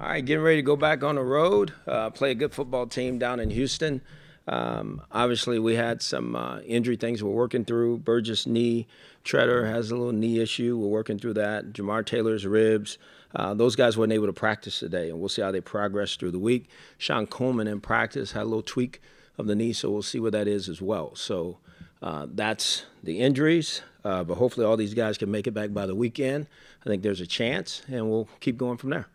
All right, getting ready to go back on the road, play a good football team down in Houston. Obviously, we had some injury things we're working through. Burgess' knee, Treader has a little knee issue. We're working through that. Jamar Taylor's ribs. Those guys weren't able to practice today, and we'll see how they progress through the week. Sean Coleman in practice had a little tweak of the knee, so we'll see what that is as well. So that's the injuries, but hopefully all these guys can make it back by the weekend. I think there's a chance, and we'll keep going from there.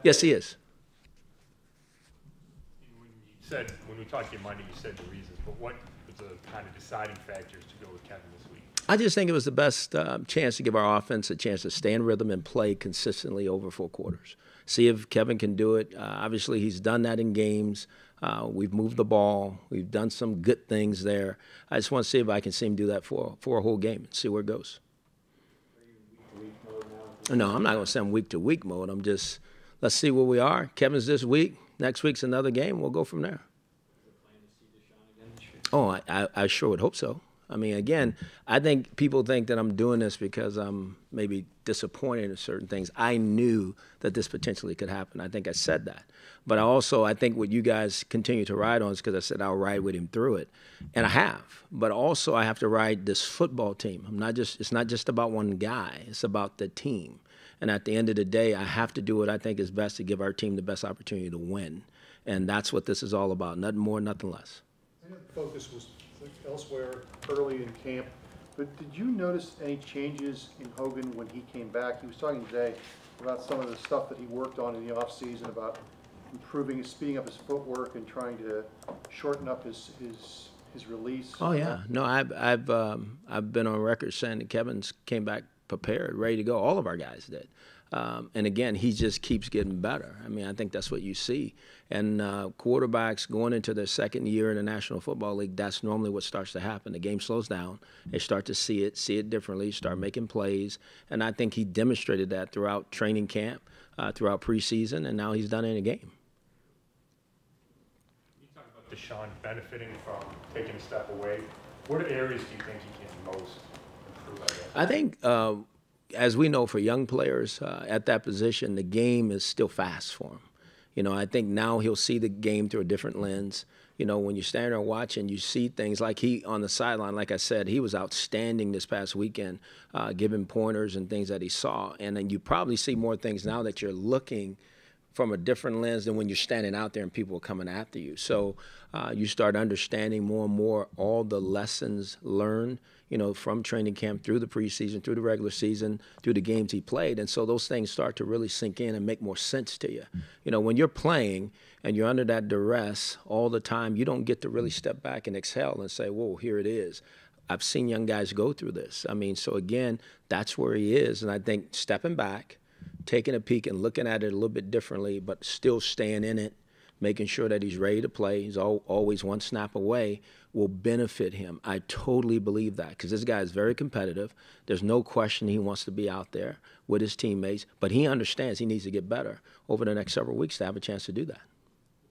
Yes, he is. When we talked to you Monday, you said the reasons, but what was the kind of deciding factors to go with Kevin this week? I just think it was the best chance to give our offense a chance to stay in rhythm and play consistently over 4 quarters. See if Kevin can do it. Obviously, he's done that in games. We've moved the ball. We've done some good things there. I just want to see if I can see him do that for a whole game and see where it goes. No, I'm not going to say I'm week-to-week mode. I'm just, let's see where we are. Kevin's this week. Next week's another game. We'll go from there. Oh, I sure would hope so. I mean, again, I think people think that I'm doing this because I'm maybe disappointed in certain things. I knew that this potentially could happen. I think I said that. But I think what you guys continue to ride on is because I said I'll ride with him through it. And I have. But also I have to ride this football team. It's not just about one guy. It's about the team. And at the end of the day, I have to do what I think is best to give our team the best opportunity to win. And that's what this is all about. Nothing more, nothing less. I know the focus was elsewhere early in camp, but did you notice any changes in Hogan when he came back? He was talking today about some of the stuff that he worked on in the offseason about speeding up his footwork and trying to shorten up his release. Oh yeah, no, I've been on record saying that Kevin's came back prepared, ready to go. All of our guys did. And again, he just keeps getting better. I mean, I think that's what you see. And quarterbacks going into their second year in the National Football League, that's normally what starts to happen. The game slows down. They start to see it differently, start making plays. And I think he demonstrated that throughout training camp, throughout preseason, and now he's done it in a game. You talk about Deshaun benefiting from taking a step away. What areas do you think he can most improve, I guess? I think as we know, for young players at that position, the game is still fast for him. You know, I think now he'll see the game through a different lens. You know, when you stand there watching, you see things like he on the sideline, like I said, he was outstanding this past weekend, giving pointers and things that he saw. And then you probably see more things now that you're looking from a different lens than when you're standing out there and people are coming after you. So you start understanding more and more all the lessons learned, you know, from training camp through the preseason, through the regular season, through the games he played. And so those things start to really sink in and make more sense to you. You know, when you're playing and you're under that duress all the time, you don't get to really step back and exhale and say, whoa, here it is. I've seen young guys go through this. I mean, so again, that's where he is. And I think stepping back, taking a peek and looking at it a little bit differently, but still staying in it, making sure that he's ready to play, he's always one snap away, will benefit him. I totally believe that because this guy is very competitive. There's no question he wants to be out there with his teammates, but he understands he needs to get better over the next several weeks to have a chance to do that.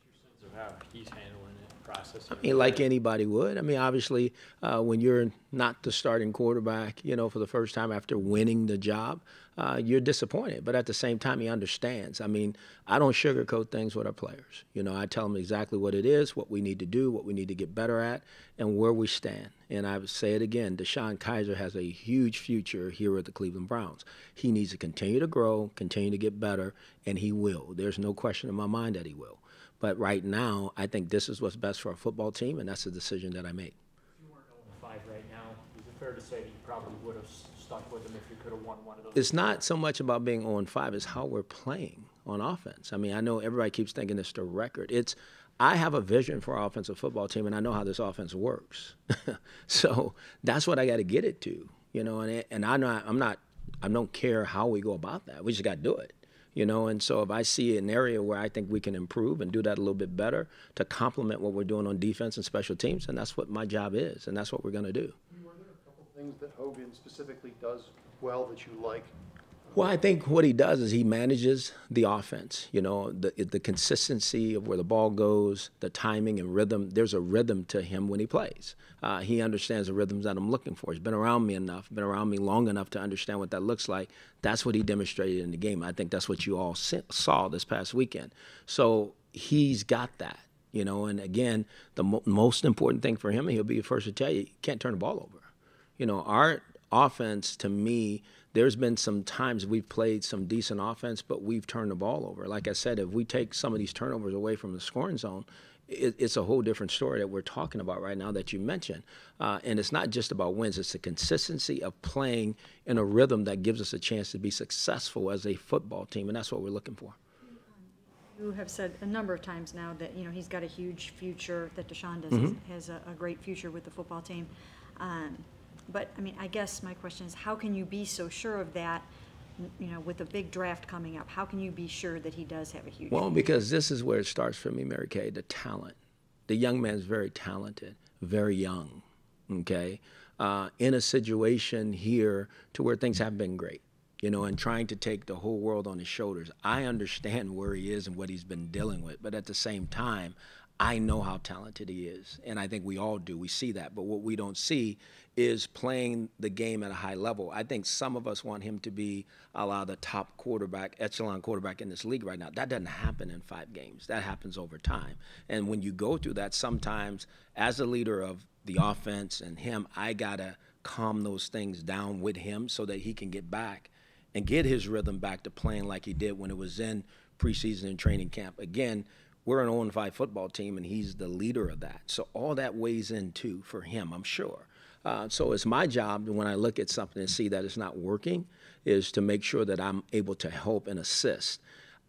What's your sense of how he's handling it, processing it? I mean, like anybody would. I mean, obviously, when you're not the starting quarterback, you know, for the first time after winning the job, you're disappointed. But at the same time, he understands. I mean, I don't sugarcoat things with our players. You know, I tell them exactly what it is, what we need to do, what we need to get better at, and where we stand. And I would say it again, Deshaun Kaiser has a huge future here at the Cleveland Browns. He needs to continue to grow, continue to get better, and he will. There's no question in my mind that he will. But right now, I think this is what's best for our football team, and that's the decision that I made. If you weren't 0-5 right now, is it fair to say that you probably would have stuck with him if you could have won one of those? It's not so much about being 0-5, it's how we're playing on offense. I mean, I know everybody keeps thinking it's the record. I have a vision for our offensive football team, and I know how this offense works. So that's what I got to get it to, you know. And I don't care how we go about that. We just got to do it. You know, and so if I see an area where I think we can improve and do that a little bit better to complement what we're doing on defense and special teams, and that's what my job is, and that's what we're going to do. Were there a couple things that Hogan specifically does well that you like Well, I think what he does is he manages the offense, you know, the consistency of where the ball goes, the timing and rhythm. There's a rhythm to him when he plays. He understands the rhythms that I'm looking for. He's been around me enough, been around me long enough to understand what that looks like. That's what he demonstrated in the game. I think that's what you all saw this past weekend. So he's got that, you know, and again, the most important thing for him, and he'll be the first to tell you, he can't turn the ball over. You know, our offense, to me, there's been some times we've played some decent offense, but we've turned the ball over. Like I said, if we take some of these turnovers away from the scoring zone, it's a whole different story that we're talking about right now that you mentioned. And it's not just about wins. It's the consistency of playing in a rhythm that gives us a chance to be successful as a football team, and that's what we're looking for. You have said a number of times now that, you know, he's got a huge future, that Deshaun does, has a great future with the football team. But, I mean, I guess my question is, how can you be so sure of that, you know, with a big draft coming up? How can you be sure that he does have a huge Well, because this is where it starts for me, Mary Kay, the talent. The young man's very talented, very young, okay? In a situation here to where things have been great, you know, and trying to take the whole world on his shoulders. I understand where he is and what he's been dealing with, but at the same time, I know how talented he is, and I think we all do. We see that, but what we don't see is playing the game at a high level. I think some of us want him to be a la the top quarterback, echelon quarterback in this league right now. That doesn't happen in 5 games. That happens over time. And when you go through that, sometimes as the leader of the offense and him, I got to calm those things down with him so that he can get back and get his rhythm back to playing like he did when it was in preseason and training camp. Again, we're an 0-5 football team, and he's the leader of that. So all that weighs in, too, for him, I'm sure. So it's my job when I look at something and see that it's not working is to make sure that I'm able to help and assist.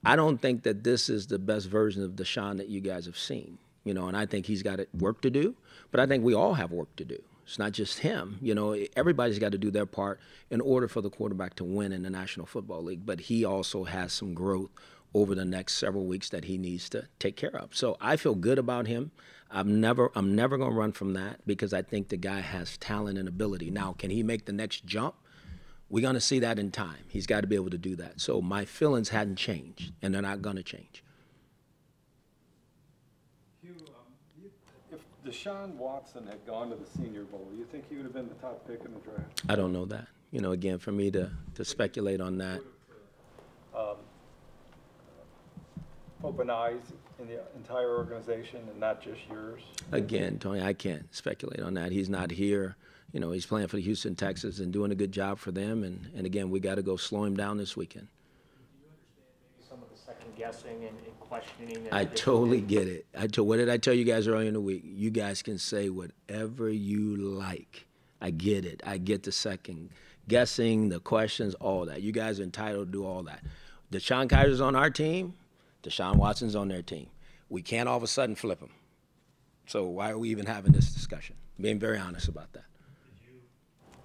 I don't think that this is the best version of Deshaun that you guys have seen, you know, and I think he's got work to do, but I think we all have work to do. It's not just him. You know, everybody's got to do their part in order for the quarterback to win in the National Football League, but he also has some growth over the next several weeks that he needs to take care of. So I feel good about him. I'm never going to run from that because I think the guy has talent and ability. Now, can he make the next jump? We're going to see that in time. He's got to be able to do that. So my feelings hadn't changed, and they're not going to change. Hugh, if Deshaun Watson had gone to the Senior Bowl, you think he would have been the top pick in the draft? I don't know that. You know, again, for me to speculate on that. Open eyes in the entire organization and not just yours? Again, Tony, I can't speculate on that. He's not here. You know, he's playing for the Houston Texans and doing a good job for them. And again, we got to go slow him down this weekend. Do you understand maybe some of the second guessing and questioning? I totally get it. What did I tell you guys earlier in the week? You guys can say whatever you like. I get it. I get the second guessing, the questions, all that. You guys are entitled to do all that. Deshaun Kaiser's on our team. Deshaun Watson's on their team. We can't all of a sudden flip them. So why are we even having this discussion? Being very honest about that.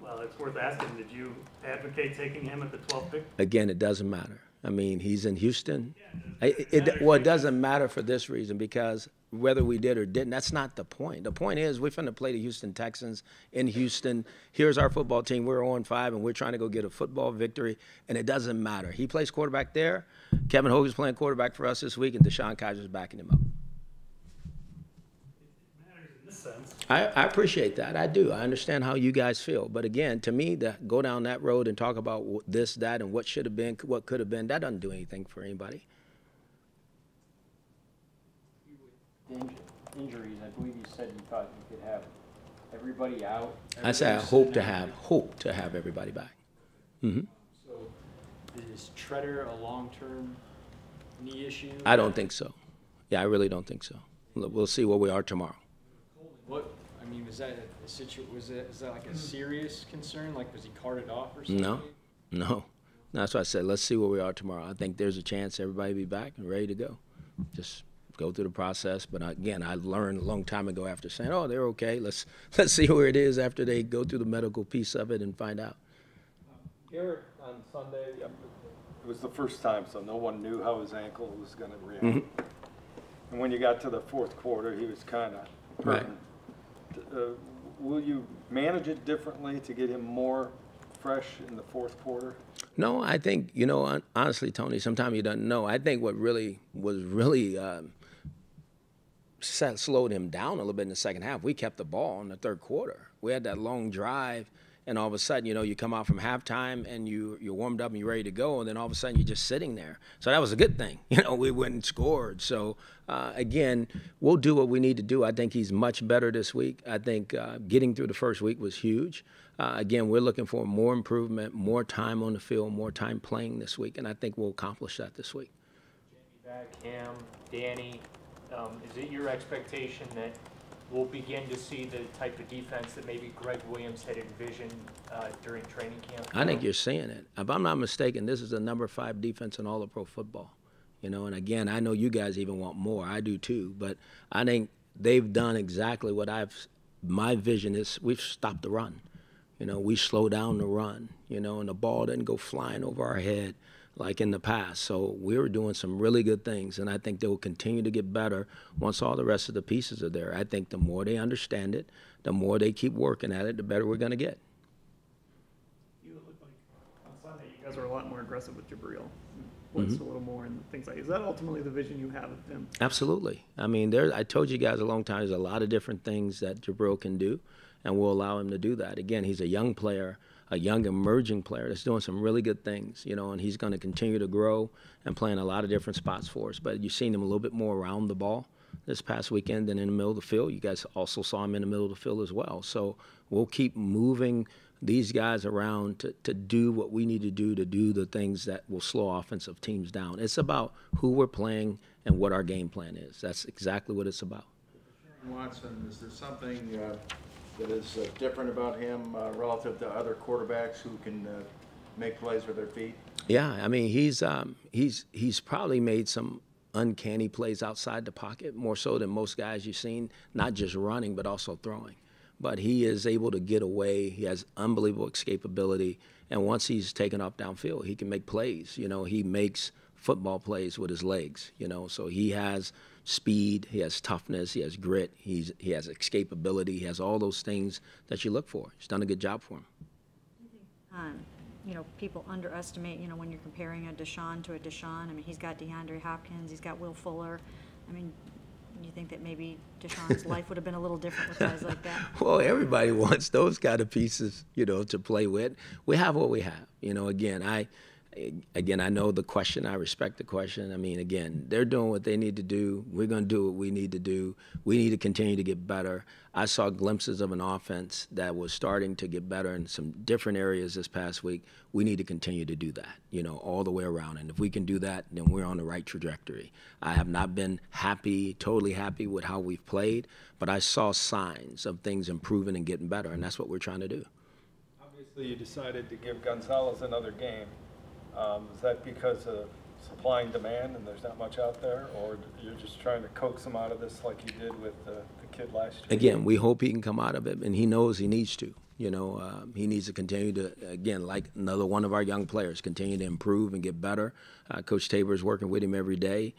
Well, it's worth asking. Did you advocate taking him at the 12th pick? Again, it doesn't matter. I mean, he's in Houston. It doesn't matter for this reason because whether we did or didn't, that's not the point. The point is we're finna play the Houston Texans in Houston. Here's our football team. We're 0-5, and we're trying to go get a football victory, and it doesn't matter. He plays quarterback there. Kevin Hogan's playing quarterback for us this week, and Deshaun Kaiser's backing him up. It matters in this sense. I appreciate that. I do. I understand how you guys feel. But again, to me, to go down that road and talk about this, that, and what should have been, what could have been, that doesn't do anything for anybody. Injuries, I believe you said you thought you could have everybody out. I say I hope to have everybody back. Mm-hmm. So is Treader a long-term knee issue? I don't think so. Yeah, I really don't think so. We'll see where we are tomorrow. What, I mean, was that is that like a serious concern? Like, was he carted off or something? No. That's why I said let's see where we are tomorrow. I think there's a chance everybody will be back and ready to go. Just go through the process. But again, I learned a long time ago after saying, oh, they're okay. Let's see where it is after they go through the medical piece of it and find out. Garrett on Sunday, it was the first time, so no one knew how his ankle was going to react. Mm-hmm. And when you got to the fourth quarter, he was kind of hurting. Right. Will you manage it differently to get him more fresh in the fourth quarter? No, I think, you know, honestly, Tony, sometimes you don't know. I think what really was slowed him down a little bit in the second half. We kept the ball in the third quarter. We had that long drive, and all of a sudden, you know, you come out from halftime and you're warmed up and you're ready to go, and then all of a sudden you're just sitting there. So that was a good thing. You know, we went and scored. So, again, we'll do what we need to do. I think he's much better this week. I think getting through the first week was huge. Again, we're looking for more improvement, more time on the field, more time playing this week, and I think we'll accomplish that this week. Jamie back, him, Danny, is it your expectation that we'll begin to see the type of defense that maybe Greg Williams had envisioned during training camp? I think you're seeing it. If I'm not mistaken, this is the number 5 defense in all of pro football. You know, and again, I know you guys even want more. I do too. But I think they've done exactly what my vision is. We've stopped the run. You know, we slow down the run, you know, and the ball doesn't go flying over our head like in the past. So we're doing some really good things, and I think they will continue to get better once all the rest of the pieces are there. I think the more they understand it, the more they keep working at it, the better we're going to get. You look like on Sunday you guys are a lot more aggressive with Jabril. Blitzed a little more and things like that. Is that ultimately the vision you have of him? Absolutely. I mean, I told you guys a long time, there's a lot of different things that Jabril can do, and we'll allow him to do that. Again, he's a young player, a young emerging player that's doing some really good things, you know, and he's going to continue to grow and play in a lot of different spots for us. But you've seen him a little bit more around the ball this past weekend than in the middle of the field. You guys also saw him in the middle of the field as well. So we'll keep moving these guys around to do what we need to do the things that will slow offensive teams down. It's about who we're playing and what our game plan is. That's exactly what it's about. Watson, is there something that is different about him relative to other quarterbacks who can make plays with their feet? Yeah, I mean, he's probably made some uncanny plays outside the pocket, more so than most guys you've seen, not just running but also throwing. But he is able to get away. He has unbelievable escapability, and once he's taken off downfield, he can make plays. You know, he makes football plays with his legs, you know, so he has speed, he has toughness, he has grit, he has escapability, he has all those things that you look for. He's done a good job for him. You know, people underestimate, you know, when you're comparing a Deshaun to a Deshaun. I mean, he's got DeAndre Hopkins, he's got Will Fuller. I mean, you think that maybe Deshaun's life would have been a little different with guys like that? Well, everybody wants those kind of pieces, you know, to play with. We have what we have. You know, again, I know the question. I respect the question. I mean, again, they're doing what they need to do. We're going to do what we need to do. We need to continue to get better. I saw glimpses of an offense that was starting to get better in some different areas this past week. We need to continue to do that, you know, all the way around. And if we can do that, then we're on the right trajectory. I have not been totally happy with how we've played, but I saw signs of things improving and getting better, and that's what we're trying to do. Obviously, you decided to give Gonzalez another game. Is that because of supply and demand and there's not much out there, or you're just trying to coax him out of this like you did with the kid last year? Again, we hope he can come out of it, and he knows he needs to. You know, he needs to continue to, again, like another one of our young players, continue to improve and get better. Coach Tabor is working with him every day.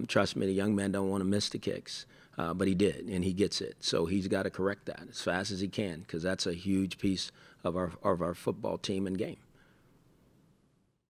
Trust me, the young man don't want to miss the kicks, but he did, and he gets it. So he's got to correct that as fast as he can, because that's a huge piece of our football team and game.